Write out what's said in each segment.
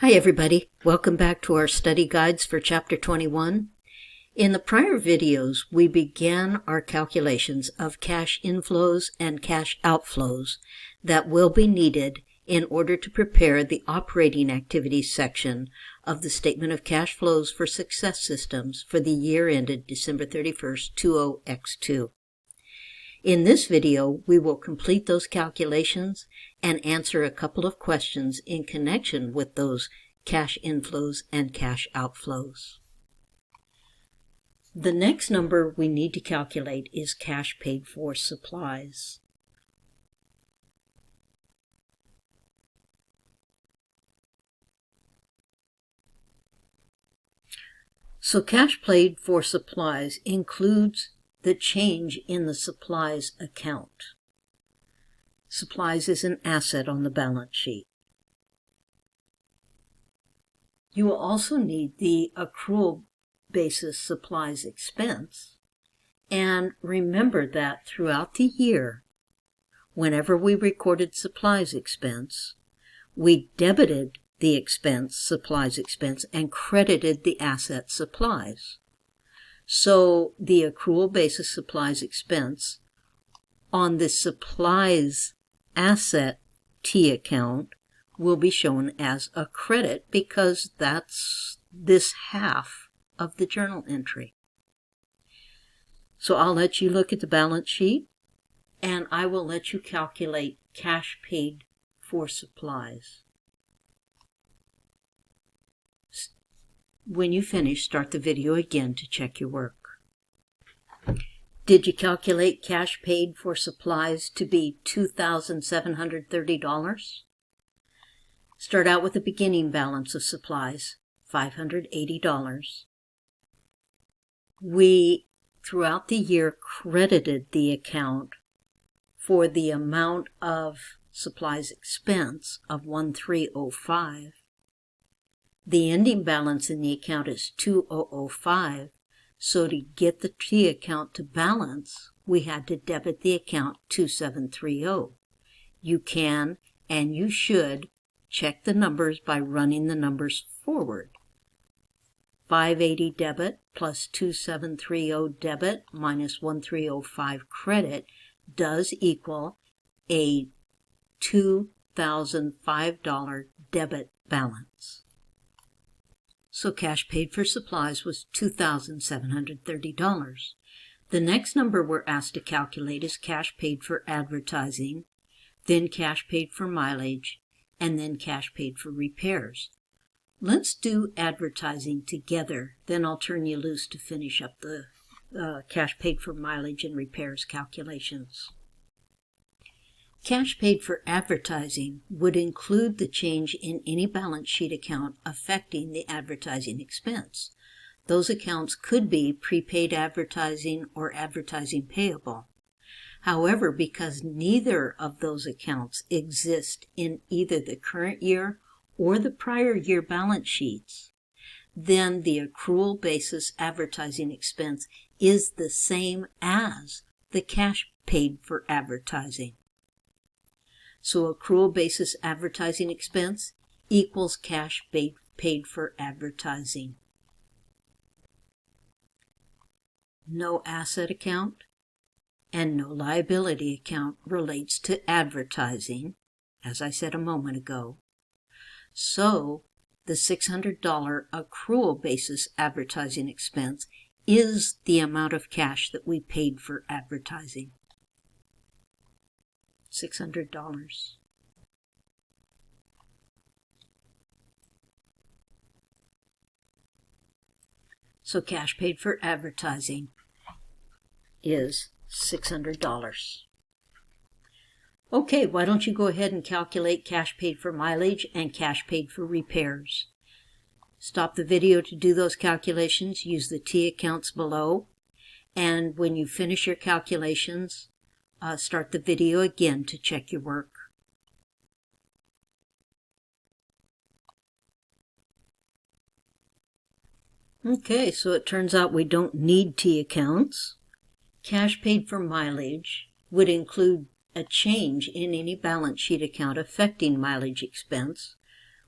Hi everybody, welcome back to our study guides for Chapter 21. In the prior videos, we began our calculations of cash inflows and cash outflows that will be needed in order to prepare the operating activities section of the Statement of Cash Flows for Success Systems for the year ended December 31st, 20X2. In this video, we will complete those calculations and answer a couple of questions in connection with those cash inflows and cash outflows. The next number we need to calculate is cash paid for supplies. So cash paid for supplies includes the change in the supplies account. Supplies is an asset on the balance sheet. You will also need the accrual basis supplies expense. And remember that throughout the year, whenever we recorded supplies expense, we debited the expense, supplies expense, and credited the asset supplies. So the accrual basis supplies expense on the supplies asset T account will be shown as a credit because that's this half of the journal entry. So I'll let you look at the balance sheet and I will let you calculate cash paid for supplies. When you finish, start the video again to check your work. Did you calculate cash paid for supplies to be $2,730? Start out with a beginning balance of supplies, $580. We, throughout the year, credited the account for the amount of supplies expense of $1,305. The ending balance in the account is $2,005, so to get the T account to balance, we had to debit the account $2,730. You can and you should check the numbers by running the numbers forward. 580 debit plus 2,730 debit minus 1,305 credit does equal a $2,005 debit balance. So cash paid for supplies was $2,730. The next number we're asked to calculate is cash paid for advertising, then cash paid for mileage, and then cash paid for repairs. Let's do advertising together, then I'll turn you loose to finish up the cash paid for mileage and repairs calculations. Cash paid for advertising would include the change in any balance sheet account affecting the advertising expense. Those accounts could be prepaid advertising or advertising payable. However, because neither of those accounts exist in either the current year or the prior year balance sheets, then the accrual basis advertising expense is the same as the cash paid for advertising. So accrual basis advertising expense equals cash paid for advertising. No asset account and no liability account relates to advertising, as I said a moment ago. So the $600 accrual basis advertising expense is the amount of cash that we paid for advertising. $600. So cash paid for advertising is $600. Okay, why don't you go ahead and calculate cash paid for mileage and cash paid for repairs. Stop the video to do those calculations, use the T accounts below, and when you finish your calculations, start the video again to check your work. Okay, so it turns out we don't need T accounts. Cash paid for mileage would include a change in any balance sheet account affecting mileage expense,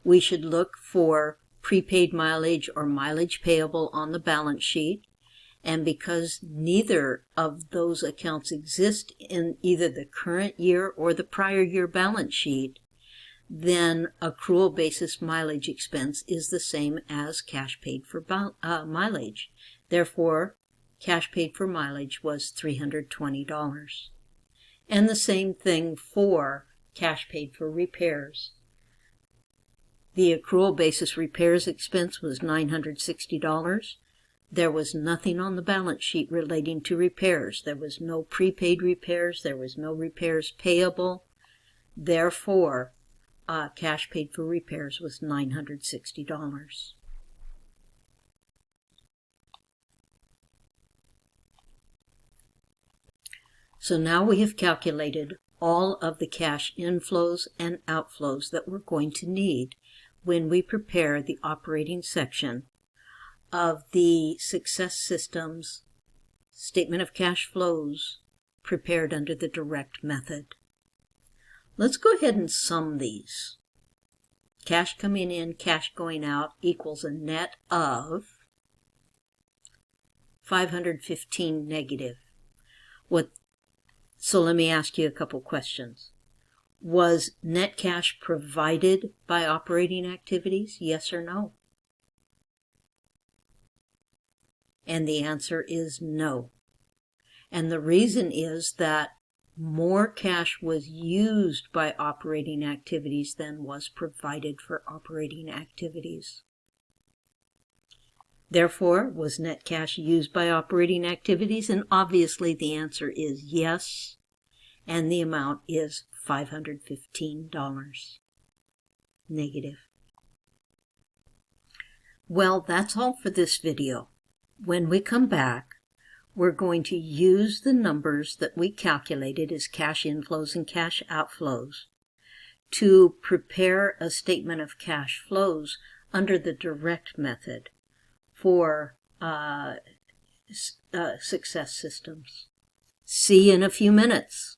we should look for prepaid mileage or mileage payable on the balance sheet. And because neither of those accounts exist in either the current year or the prior year balance sheet, then accrual basis mileage expense is the same as cash paid for mileage. Therefore, cash paid for mileage was $320. And the same thing for cash paid for repairs. The accrual basis repairs expense was $960. There was nothing on the balance sheet relating to repairs. There was no prepaid repairs. There was no repairs payable. Therefore, cash paid for repairs was $960. So now we have calculated all of the cash inflows and outflows that we're going to need when we prepare the operating section of the Success Systems Statement of Cash Flows prepared under the direct method. Let's go ahead and sum these. Cash coming in, cash going out equals a net of 515 negative. So let me ask you a couple questions. Was net cash provided by operating activities? Yes or no? And the answer is no. And the reason is that more cash was used by operating activities than was provided for operating activities. Therefore, was net cash used by operating activities? And obviously the answer is yes. And the amount is $515 negative. Well, that's all for this video. When we come back, we're going to use the numbers that we calculated as cash inflows and cash outflows to prepare a statement of cash flows under the direct method for Success Systems. See you in a few minutes.